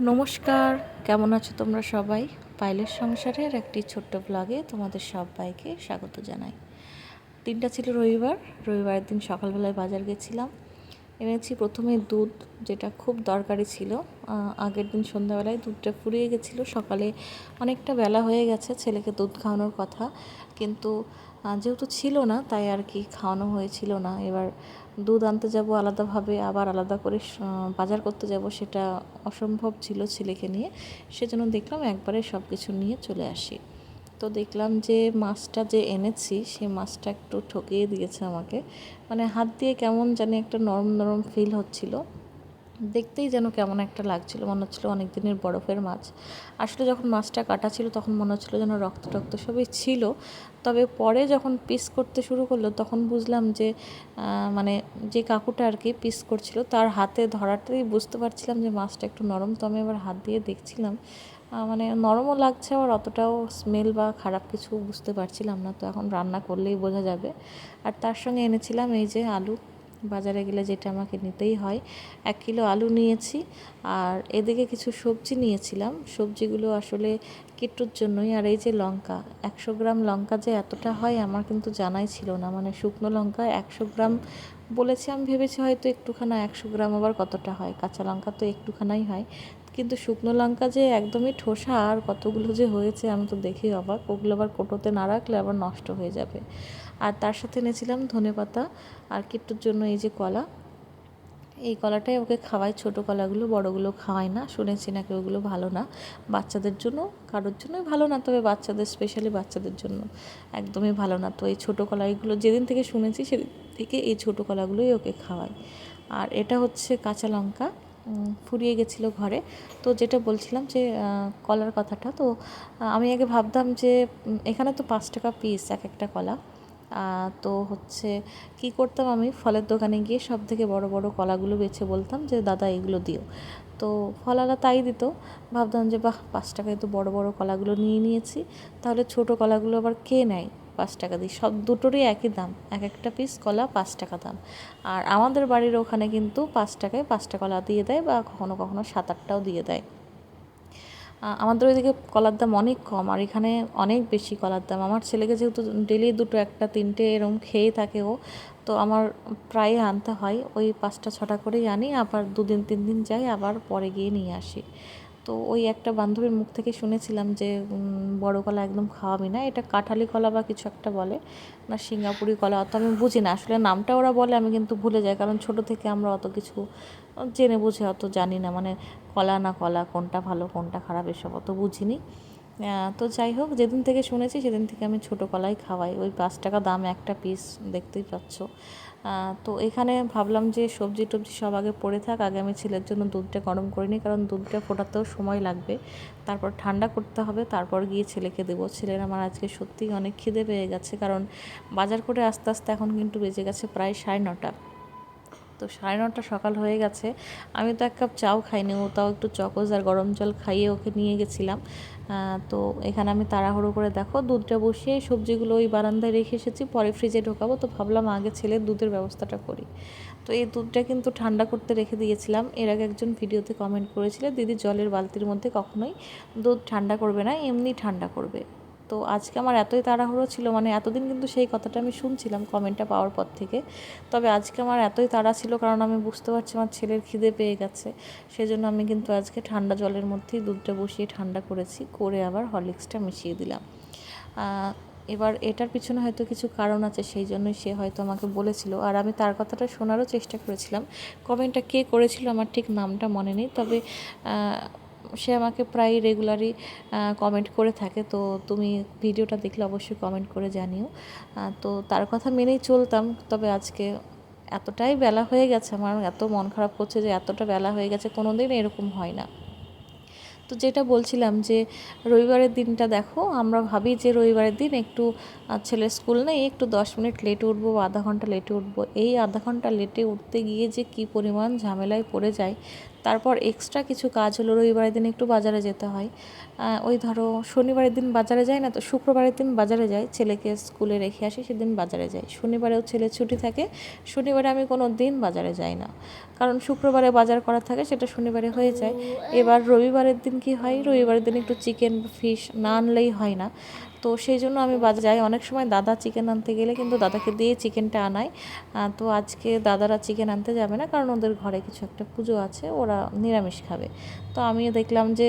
নমস্কার, কেমন আছো তোমরা সবাই? পাইলের সংসারের একটি ছোট্ট ব্লগে তোমাদের সবাইকে স্বাগত জানাই। দিনটা ছিল রবিবার। রবিবারের দিন সকালবেলায় বাজার গেছিলাম। এনেছি প্রথমে দুধ, যেটা খুব দরকারি ছিল। আগের দিন সন্ধ্যাবেলায় দুধটা ফুরিয়ে গেছিলো। সকালে অনেকটা বেলা হয়ে গেছে, ছেলেকে দুধ খাওয়ানোর কথা, কিন্তু যেহেতু ছিল না তাই আর কি খাওয়ানো হয়েছিল না। এবার দুধ আনতে যাব আলাদাভাবে, আবার আলাদা করে বাজার করতে যাব, সেটা অসম্ভব ছিল ছেলেকে নিয়ে। সেজন্য দেখলাম একবারে সব কিছু নিয়ে চলে আসি। তো দেখলাম যে মাছটা যে এনেছি সে মাছটা একটু ঠকিয়ে দিয়েছে আমাকে। মানে হাত দিয়ে কেমন জানি একটা নরম নরম ফিল হচ্ছিল, দেখতেই যেন কেমন একটা লাগছিল, মনে হচ্ছিলো অনেক দিনের বরফের মাছ। আসলে যখন মাছটা কাটা ছিল তখন মনে হচ্ছিলো যেন রক্ত টক্ত সবই ছিল। তবে পরে যখন পিস করতে শুরু করলো তখন বুঝলাম যে মানে যে কাকুটা আর কি পিস করছিল তার হাতে ধরাতেই বুঝতে পারছিলাম যে মাছটা একটু নরম। তো আমি এবার হাত দিয়ে দেখছিলাম, মানে নরমও লাগছে, আবার অতটাও স্মেল বা খারাপ কিছু বুঝতে পারছিলাম না। তো এখন রান্না করলেই বোঝা যাবে। আর তার সঙ্গে এনেছিলাম এই যে আলু। বাজারে গেলে যেটা আমাকে নিতেই হয়, 1 কিলো আলু নিয়েছি। আর এদিকে কিছু সবজি নিয়েছিলাম, সবজিগুলো আসলে কিট্টুর জন্যই। আর এই যে লঙ্কা, 100 গ্রাম লঙ্কা যে এতটা হয় আমার কিন্তু জানাই ছিল না। মানে শুকনো লঙ্কা 100 গ্রাম বলেছি, আমি ভেবেছি হয়তো একটুখানা, 100 গ্রাম আবার কতটা হয়, কাঁচা লঙ্কা তো একটুখানাই হয়, কিন্তু শুকনো লঙ্কা যে একদমই ঠোসা, আর কতগুলো যে হয়েছে আমি তো দেখেই অবাক। ওগুলো আবার কোটোতে না রাখলে আবার নষ্ট হয়ে যাবে। আর তার সাথে এনেছিলাম ধনেপাতা, আর কিট্টুর জন্য এই যে কলা। এই কলাটাই ওকে খাওয়াই, ছোটো কলাগুলো, বড়গুলো খাওয়াই না। শুনেছি নাকি ওগুলো ভালো না বাচ্চাদের জন্য, কারোর জন্যই ভালো না, তবে বাচ্চাদের, স্পেশালি বাচ্চাদের জন্য একদমই ভালো না। তো এই ছোটো কলাইগুলো যেদিন থেকে শুনেছি সেদিন থেকে এই ছোটো কলাগুলোই ওকে খাওয়াই। আর এটা হচ্ছে কাঁচা লঙ্কা, ফুরিয়ে গেছিলো ঘরে। তো যেটা বলছিলাম যে কলার কথাটা, তো আমি আগে ভাবতাম যে এখানে তো 5 টাকা পিস এক একটা কলা। তো হচ্ছে কি করতাম, আমি ফলের দোকানে গিয়ে সব থেকে বড় বড় কলাগুলো বেছে বলতাম যে দাদা এগুলো দিও। তো ফলওয়ালা তাই দিত। ভাবতাম যে বাহ, 5 টাকায় তো বড় বড় কলাগুলো নিয়ে নিয়েছি, তাহলে ছোট কলাগুলো আবার কে নেয় 5 টাকা দিই। সব দুটোরই একই দাম, এক একটা পিস কলা 5 টাকা দাম। আর আমাদের বাড়ির ওখানে কিন্তু 5 টাকায় 5টা কলা দিয়ে দেয়, বা কখনো কখনো 7-8টাও দিয়ে দেয়। আমাদের ওইদিকে কলার দাম অনেক কম, আর এখানে অনেক বেশি কলার দাম। আমার ছেলেকে যেহেতু ডেলি 2, 1, 3টে এরকম খেয়ে থাকে ও, তো আমার প্রায় আনতে হয়। ওই 5টা 6টা করেই আনি, আবার 2 দিন 3 দিন যাই, আবার পরে গিয়ে নিয়ে আসি। তো ওই একটা বান্ধবীর মুখ থেকে শুনেছিলাম যে বড় কলা একদম খাওয়াবি না, এটা কাঁঠালি কলা বা কিছু একটা বলে না, সিঙ্গাপুরি কলা, অত আমি বুঝি না আসলে নামটা ওরা বলে, আমি কিন্তু ভুলে যাই, কারণ ছোট থেকে আমরা অত কিছু জেনে বুঝে অত জানি না, মানে কলা না কলা, কোনটা ভালো কোনটা খারাপ এসব অত বুঝিনি। তো যাই হোক, যেদিন থেকে শুনেছি সেদিন থেকে আমি ছোটো কলাই খাওয়াই। ওই 5 টাকা দাম একটা পিস, দেখতেই পাচ্ছ। তো এখানে ভাবলাম যে সবজি টবজি সব আগে পড়ে থাক, আগে আমি ছেলের জন্য দুধটা গরম করে নিই, কারণ দুধটা ফোটাতেও সময় লাগবে, তারপর ঠান্ডা করতে হবে, তারপর গিয়ে ছেলেকে দেবো। ছেলের আমার আজকে সত্যিই অনেক খিদে পেয়ে গেছে, কারণ বাজার করে আস্তে আস্তে এখন কিন্তু বেজে গেছে প্রায় 9:30। তো 9:30 সকাল হয়ে গেছে। আমি তো 1 কাপ চাও খাইনি, ও তাও একটু চকোজ আর গরম জল খাইয়ে ওকে নিয়ে গেছিলাম। তো এখানে আমি তাড়াহুড়ো করে দেখো দুধটা বসিয়ে সবজিগুলো ওই বারান্দায় রেখে এসেছি, পরে ফ্রিজে ঢোকাবো। তো ভাবলাম আগে ছেলের দুধের ব্যবস্থাটা করি। তো এই দুধটা কিন্তু ঠান্ডা করতে রেখে দিয়েছিলাম। এর আগে একজন ভিডিওতে কমেন্ট করেছিল, দিদি জলের বালতির মধ্যে কখনোই দুধ ঠান্ডা করবে না, এমনি ঠান্ডা করবে। তো আজকে আমার এতই তাড়াহুড়ো ছিল, মানে এতদিন কিন্তু সেই কথাটা আমি শুনছিলাম কমেন্টটা পাওয়ার পর থেকে, তবে আজকে আমার এতই তাড়া ছিল, কারণ আমি বুঝতে পারছি আমার ছেলের খিদে পেয়ে গেছে। সেজন্য আমি কিন্তু আজকে ঠান্ডা জলের মধ্যেই দুধটা বসিয়ে ঠান্ডা করেছি, করে আবার হরলিক্সটা মিশিয়ে দিলাম। এবার এটার পিছনে হয়তো কিছু কারণ আছে, সেই জন্যই সে হয়তো আমাকে বলেছিল, আর আমি তার কথাটা শোনারও চেষ্টা করেছিলাম। কমেন্টটা কে করেছিল আমার ঠিক নামটা মনে নেই, তবে সে আমাকে প্রায় রেগুলারই কমেন্ট করে থাকে। তো তুমি ভিডিওটা দেখলে অবশ্যই কমেন্ট করে জানিও। তো তার কথা মেনেই চলতাম, তবে আজকে এতটাই বেলা হয়ে গেছে, আমার এত মন খারাপ করছে যে এতটা বেলা হয়ে গেছে, কোনো দিন এরকম হয় না। তো যেটা বলছিলাম যে রবিবারের দিনটা দেখো, আমরা ভাবি যে রবিবারের দিন একটু ছেলের স্কুল নেই, একটু 10 মিনিট লেটে উঠবো বা আধা ঘন্টা লেটে উঠবো। এই আধা ঘন্টা লেটে উঠতে গিয়ে যে কী পরিমাণ ঝামেলায় পড়ে যায় তারপর এক্সট্রা কিছু কাজ হলো, রবিবারের দিন একটু বাজারে যেতে হয়। ওই ধরো শনিবারের দিন বাজারে যায় না, তো শুক্রবারের দিন বাজারে যাই, ছেলেকে স্কুলে রেখে আসি, সেদিন বাজারে যাই। শনিবারেও ছেলের ছুটি থাকে, শনিবারে আমি কোনো দিন বাজারে যাই না, কারণ শুক্রবারে বাজার করা থাকে, সেটা শনিবারে হয়ে যায়। এবার রবিবারের দিন কি হয়, রবিবারের দিন একটু চিকেন ফিশ না আনলেই হয় না, তো সেই জন্য আমি বাজারে যাই। অনেক সময় দাদা চিকেন আনতে গেলে কিন্তু দাদাকে দিয়ে চিকেনটা আনায়। তো আজকে দাদারা চিকেন আনতে যাবে না, কারণ ওদের ঘরে কিছু একটা পুজো আছে, ওরা নিরামিষ খাবে। তো আমিও দেখলাম যে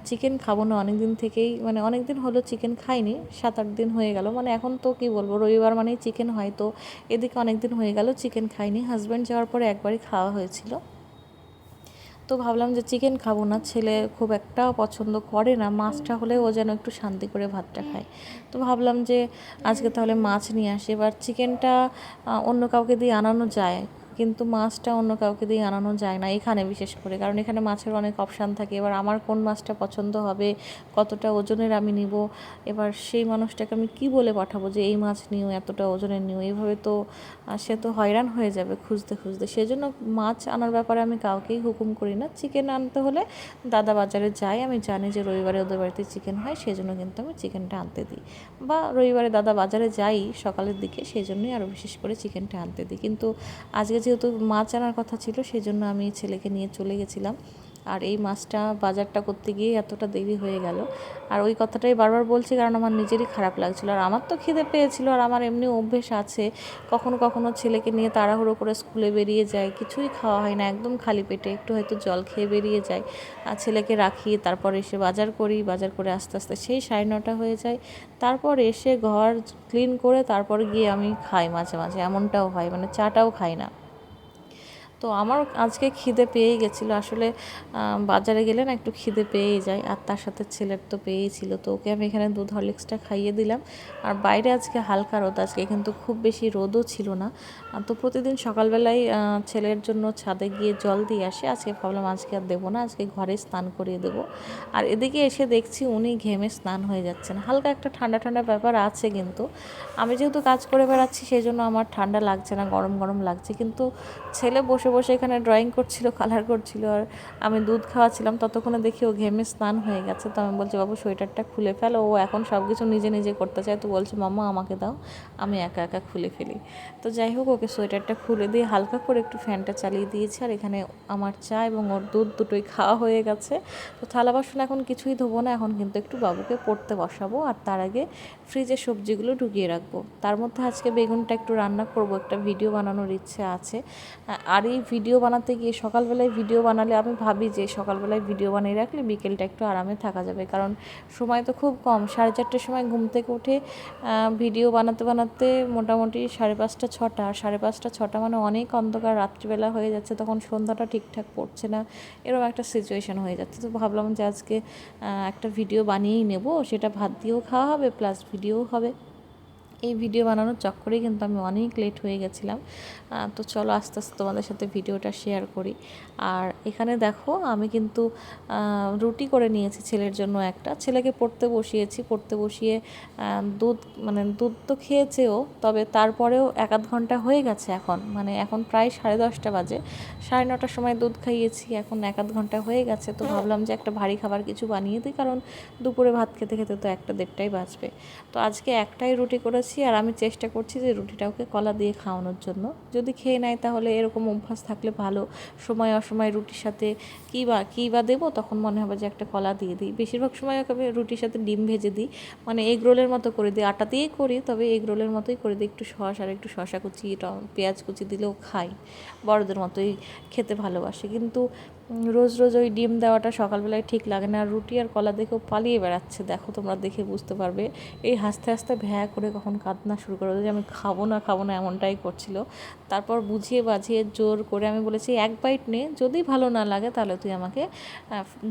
চিকেন খাবো না অনেক দিন থেকেই, মানে অনেক দিন হলো চিকেন খাইনি, 7-8 দিন হয়ে গেল, মানে এখন তো কি বলবো, রবিবার মানেই চিকেন হয়, তো এদিকে অনেক দিন হয়ে গেল চিকেন খাইনি। হাজব্যান্ড যাওয়ার পরে একবারই খাওয়া হয়েছিল। তো ভাবলাম যে চিকেন খাবো না, ছেলে খুব একটাও পছন্দ করে না, মাছটা হলে ও যেন একটু শান্তি করে ভাতটা খায়। তো ভাবলাম যে আজকে তাহলে মাছ নিয়ে আসি। এবার চিকেনটা অন্য কাউকে দিয়ে আনানো যায়, কিন্তু মাছটা অন্য কাউকে দিয়ে আনানো যায় না এখানে, বিশেষ করে কারণ এখানে মাছের অনেক অপশান থাকে। এবার আমার কোন মাছটা পছন্দ হবে, কতটা ওজনের আমি নিব, এবার সেই মানুষটাকে আমি কি বলে পাঠাবো যে এই মাছ নিও, এতটা ওজনের নিও, এইভাবে তো সে তো হয়রান হয়ে যাবে খুঁজতে খুঁজতে। সেজন্য মাছ আনার ব্যাপারে আমি কাউকেই হুকুম করি না। চিকেন আনতে হলে দাদা বাজারে যায়, আমি জানি যে রবিবারে ওদের বাড়িতে চিকেন হয়, সেই জন্য কিন্তু আমি চিকেনটা আনতে দিই, বা রবিবারে দাদা বাজারে যাই সকালের দিকে, সেই জন্যই আরও বিশেষ করে চিকেনটা আনতে দিই। কিন্তু আজকে যেহেতু মাছ আনার কথা ছিল, সেই জন্য আমি ছেলেকে নিয়ে চলে গেছিলাম, আর এই মাছটা বাজারটা করতে গিয়ে এতটা দেরি হয়ে গেল। আর ওই কথাটাই বারবার বলছি, কারণ আমার নিজেরই খারাপ লাগছিলো, আর আমার তো খিদে পেয়েছিল, আর আমার এমনি অভ্যেস আছে, কখনো কখনো ছেলেকে নিয়ে তাড়াহুড়ো করে স্কুলে বেরিয়ে যায়, কিছুই খাওয়া হয় না, একদম খালি পেটে, একটু হয়তো জল খেয়ে বেরিয়ে যায়, আর ছেলেকে রাখি, তারপর এসে বাজার করি, বাজার করে আস্তে আস্তে সেই 9:30 হয়ে যায়। তারপর এসে ঘর ক্লিন করে তারপর গিয়ে আমি খাই, মাঝে মাঝে এমনটাও হয়, মানে চাটাও খাই না। তো আমার আজকে খিদে পেয়েই গেছিলো আসলে, বাজারে গেলে না একটু খিদে পেয়েই যায়, আর তার সাথে ছেলের তো পেয়েই ছিল, তো ওকে আমি এখানে দুধ হরলিক্সটা খাইয়ে দিলাম। আর বাইরে আজকে হালকা রোদ, আজকে কিন্তু খুব বেশি রোদও ছিল না। তো প্রতিদিন সকালবেলায় ছেলের জন্য ছাদে গিয়ে জল দিয়ে আসি, আজকে ভাবলাম আজকে আর দেবো না, আজকে ঘরে স্নান করিয়ে দেবো। আর এদিকে এসে দেখছি উনি ঘেমে স্নান হয়ে যাচ্ছেন, হালকা একটা ঠান্ডা ঠান্ডা ব্যাপার আছে, কিন্তু আমি যেহেতু কাজ করে বেড়াচ্ছি সেই জন্য আমার ঠান্ডা লাগছে না, গরম গরম লাগছে। কিন্তু ছেলে বসে বসে এখানে ড্রয়িং করছিল, কালার করছিল, আর আমি দুধ খাওয়াচ্ছিলাম, ততক্ষণে দেখি ও ঘেমে স্নান হয়ে গেছে। তো আমি বলছি, বাবু সোয়েটারটা খুলে ফেল, ও এখন সব কিছু নিজে নিজে করতে চায়, তো বলছে মাম্মা আমাকে দাও, আমি একা একা খুলে ফেলি। তো যাই হোক, ওকে সোয়েটারটা খুলে দিয়ে হালকা করে একটু ফ্যানটা চালিয়ে দিয়েছি, আর এখানে আমার চা এবং ওর দুধ দুটোই খাওয়া হয়ে গেছে। তো থালা বাসন এখন কিছুই ধোবো না, এখন কিন্তু একটু বাবুকে পড়তে বসাবো, আর তার আগে ফ্রিজে সবজিগুলো ঢুকিয়ে রাখবো। তার মধ্যে আজকে বেগুনটা একটু রান্না করব, একটা ভিডিও বানানোর ইচ্ছে আছে। আর এই ভিডিও বানাতে গিয়ে সকালবেলায় ভিডিও বানালে আমি ভাবি যে সকালবেলায় ভিডিও বানিয়ে রাখলে বিকেলটা একটু আরামে থাকা যাবে, কারণ সময় তো খুব কম। 4:30টার সময় ঘুম থেকে উঠে ভিডিও বানাতে বানাতে মোটামুটি 5:30 6টা, আর 5:30 6টা মানে অনেক অন্ধকার, রাত্রিবেলা হয়ে যাচ্ছে, তখন সন্ধ্যাটা ঠিকঠাক পড়ছে না, এরকম একটা সিচুয়েশান হয়ে যাচ্ছে। তো ভাবলাম যে আজকে একটা ভিডিও বানিয়েই নেব, সেটা ভাত দিয়েও খাওয়া হবে প্লাস ভিডিও হবে। এই ভিডিও বানানোর চক্করেই কিন্তু আমি অনেক লেট হয়ে গেছিলাম। তো চলো আস্তে আস্তে তোমাদের সাথে ভিডিওটা শেয়ার করি। আর এখানে দেখো আমি কিন্তু রুটি করে নিয়েছি ছেলের জন্য একটা, ছেলেকে পড়তে বসিয়েছি, পড়তে বসিয়ে দুধ মানে দুধ তো খেয়েছেও, তবে তারপরেও 1-8 ঘন্টা হয়ে গেছে এখন, মানে এখন প্রায় 10:30 বাজে, 9:30টার সময় দুধ খাইয়েছি, এখন 1-8 ঘন্টা হয়ে গেছে। তো ভাবলাম যে একটা ভারী খাবার কিছু বানিয়ে দিই, কারণ দুপুরে ভাত খেতে খেতে তো 1-1:30টাই বাজবে। তো আজকে একটাই রুটি করেছি, আর আমি চেষ্টা করছি যে রুটিটা ওকে কলা দিয়ে খাওয়ানোর জন্য, যদি খেয়ে নেয় তাহলে এরকম অভ্যাস থাকলে ভালো। সময় অসময় রুটির সাথে কী বা দেবো, তখন মনে হবে যে একটা কলা দিয়ে দিই। বেশিরভাগ সময় ওকে আমি রুটির সাথে ডিম ভেজে দিই, মানে এগ রোলের মতো করে দিই, আটা দিয়েই করি, তবে এগ রোলের মতোই করে দিই, একটু সস আর একটু শসা কুচি পেঁয়াজ কুচি দিলেও খাই, বড়দের মতোই খেতে ভালোবাসে। কিন্তু রোজ রোজ ওই ডিম দেওয়াটা সকালবেলায় ঠিক লাগে না। আর রুটি আর কলা দেখেও পালিয়ে বেড়াচ্ছে, দেখো তোমরা দেখে বুঝতে পারবে। এই হাসতে হাসতে ভ্যা করে কখন কাঁদনা শুরু করে যে আমি খাবো না এমনটাই করছিল। তারপর বুঝিয়ে বাঝিয়ে জোর করে আমি বলেছি 1 বাইট নে, যদি ভালো না লাগে তাহলে তুই আমাকে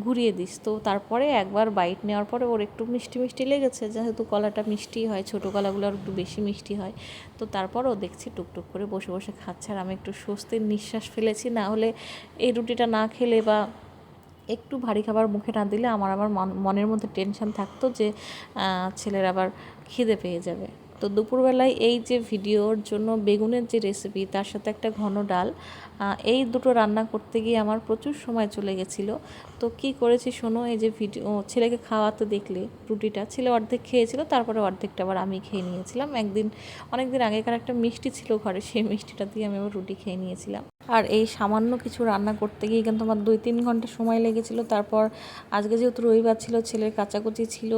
ঘুরিয়ে দিস। তো তারপরে একবার বাইট নেওয়ার পরে ওর একটু মিষ্টি মিষ্টি লেগেছে, যেহেতু কলাটা মিষ্টি হয়, ছোটো কলাগুলো আর একটু বেশি মিষ্টি হয়। তো তারপরও দেখছি টুকটুক করে বসে বসে খাচ্ছে, আর আমি একটু স্বস্তির নিঃশ্বাস ফেলেছি। না হলে এই রুটিটা না খেলে বা একটু ভারী খাবার মুখে না দিলে আমার মনের মধ্যে টেনশন থাকতো যে ছেলের আবার খিদে পেয়ে যাবে। তো দুপুরবেলায় এই যে ভিডিওর জন্য বেগুনের যে রেসিপি, তার সাথে একটা ঘন ডাল, এই দুটো রান্না করতে গিয়ে আমার প্রচুর সময় চলে গেছিলো। তো কি করেছি শোনো, এই যে ভিডিও ছেলেকে খাওয়াতে দেখলে রুটিটা ছেলে অর্ধেক খেয়েছিল, তারপরে অর্ধেকটা আবার আমি খেয়ে নিয়েছিলাম। অনেক দিন আগেকার একটা মিষ্টি ছিল ঘরে, সেই মিষ্টিটা দিয়ে আমি আবার রুটি খেয়ে নিয়েছিলাম। আর এই সামান্য কিছু রান্না করতে গিয়ে কিন্তু আমার 2-3 ঘন্টা সময় লেগেছিলো। তারপর আজকে যেহেতু রবিবার ছিল, ছেলের কাচাকুচি ছিল,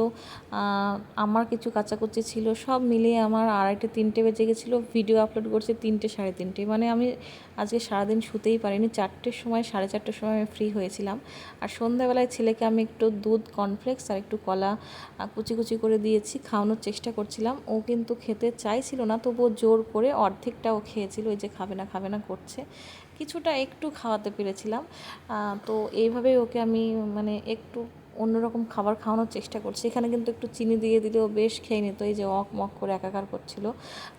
আমার কিছু কাচাকুচি ছিল, সব মিলিয়ে আমার 2:30-3টে বেজে গেছিলো। ভিডিও আপলোড করছে 3টে 3:30, মানে আমি আজকে সারাদিন শুতেই পারিনি। 4টের সময় 4:30টার সময় আমি ফ্রি হয়েছিলাম। আর সন্ধ্যাবেলায় ছেলেকে আমি একটু দুধ, কর্নফ্লেক্স আর একটু কলা কুচি কুচি করে দিয়েছি, খাওয়ানোর চেষ্টা করছিলাম। ও কিন্তু খেতে চাইছিল না, তবুও জোর করে অর্ধেকটাও খেয়েছিল। ওই যে খাবে না খাবে না করছে, কিছুটা একটু খাওয়াতে পেরেছিলাম। তো এইভাবেই ওকে আমি মানে একটু অন্যরকম খাবার খাওয়ানোর চেষ্টা করছি। এখানে কিন্তু একটু চিনি দিয়ে দিলেও বেশ খেয়ে নিত, এই যে মক করে একাকার করছিল।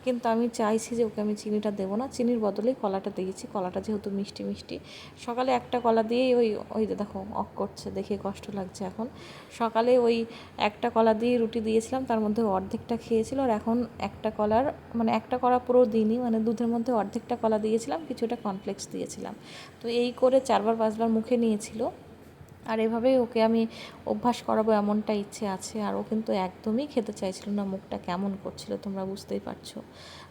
কিন্তু আমি চাইছি যে ওকে আমি চিনিটা দেবো না, চিনির বদলেই কলাটা দিয়েছি। কলাটা যেহেতু মিষ্টি মিষ্টি, সকালে একটা কলা দিয়েই ওই দেখো করছে, দেখে কষ্ট লাগছে এখন। সকালে ওই একটা কলা দিয়ে রুটি দিয়েছিলাম, তার মধ্যে অর্ধেকটা খেয়েছিল। আর এখন একটা কলা পুরো দিইনি, মানে দুধের মধ্যে অর্ধেকটা কলা দিয়েছিলাম, কিছুটা কর্নফ্লেক্স দিয়েছিলাম। তো এই করে 4-5বার মুখে নিয়েছিল। আর এভাবেই ওকে আমি অভ্যাস করাবো এমনটা ইচ্ছে আছে। আর ও কিন্তু একদমই খেতে চাইছিল না, মুখটা কেমন করছিল তোমরা বুঝতেই পারছো।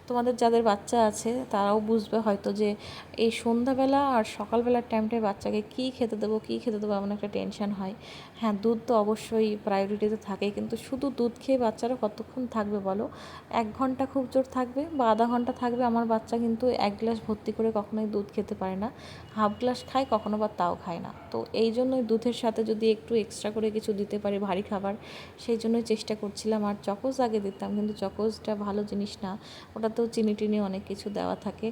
তোমাদের যাদের বাচ্চা আছে তারাও বুঝবে হয়তো যে এই সন্ধ্যাবেলা আর সকালবেলার টাইমটায় বাচ্চাকে কী খেতে দেবো এমন একটা টেনশন হয়। হ্যাঁ, দুধ তো অবশ্যই প্রায়োরিটিতে থাকে, কিন্তু শুধু দুধ খেয়ে বাচ্চারা কতক্ষণ থাকবে বলো? 1 ঘন্টা খুব জোর থাকবে বা আধা ঘন্টা থাকবে। আমার বাচ্চা কিন্তু 1 গ্লাস ভর্তি করে কখনোই দুধ খেতে পারে না, হাফ গ্লাস খায়, কখনো বা তাও খায় না। তো এই জন্যই দুধের সাথে যদি একটু এক্সট্রা করে কিছু দিতে পারি ভারী খাবার, সেই জন্যই চেষ্টা করছিলাম। আর চকোস আগে দিতাম, কিন্তু চকোসটা ভালো জিনিস না, ওটাতেও চিনি টিনি অনেক কিছু দেওয়া থাকে।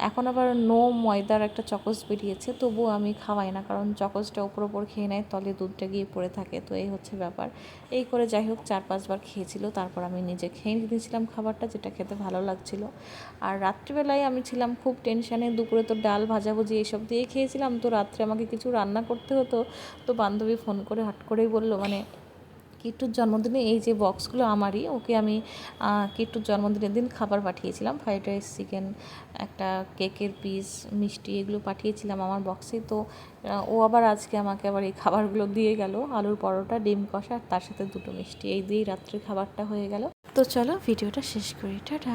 এখন আবার নো ময়দার একটা চকোস বেরিয়েছে, তবুও আমি খাওয়াই না, কারণ চকোসটা ওপর খেয়ে নেয়, তলে দুধটা গিয়ে পড়ে থাকে। তো এই হচ্ছে ব্যাপার। এই করে যাই হোক 4-5বার খেয়েছিল, তারপর আমি নিজে খেয়ে নিয়েছিলাম খাবারটা, যেটা খেতে ভালো লাগছিল। আর রাত্রিবেলায় আমি ছিলাম খুব টেনশানে। দুপুরে তো ডাল ভাজাভুজি এইসব দিয়ে খেয়েছিলাম, তো রাত্রে আমাকে কিছু রান্না করতে হতো। তো বান্ধবী ফোন করে হট করেই বললো, মানে কিট্টুর জন্মদিনে এই যে বক্সগুলো আমারই, ওকে আমি কিট্টুর জন্মদিনের দিন খাবার পাঠিয়েছিলাম, ফ্রাইড রাইস, চিকেন, একটা কেকের পিস, মিষ্টি, এগুলো পাঠিয়েছিলাম আমার বক্সে। তো ও আবার আজকে আমাকে আবার এই খাবারগুলো দিয়ে গেল, আলুর পরোটা, ডিম কষা, আর তার সাথে 2টো মিষ্টি, এই দিয়েই রাত্রের খাবারটা হয়ে গেল। তো চলো ভিডিওটা শেষ করি, টাটা।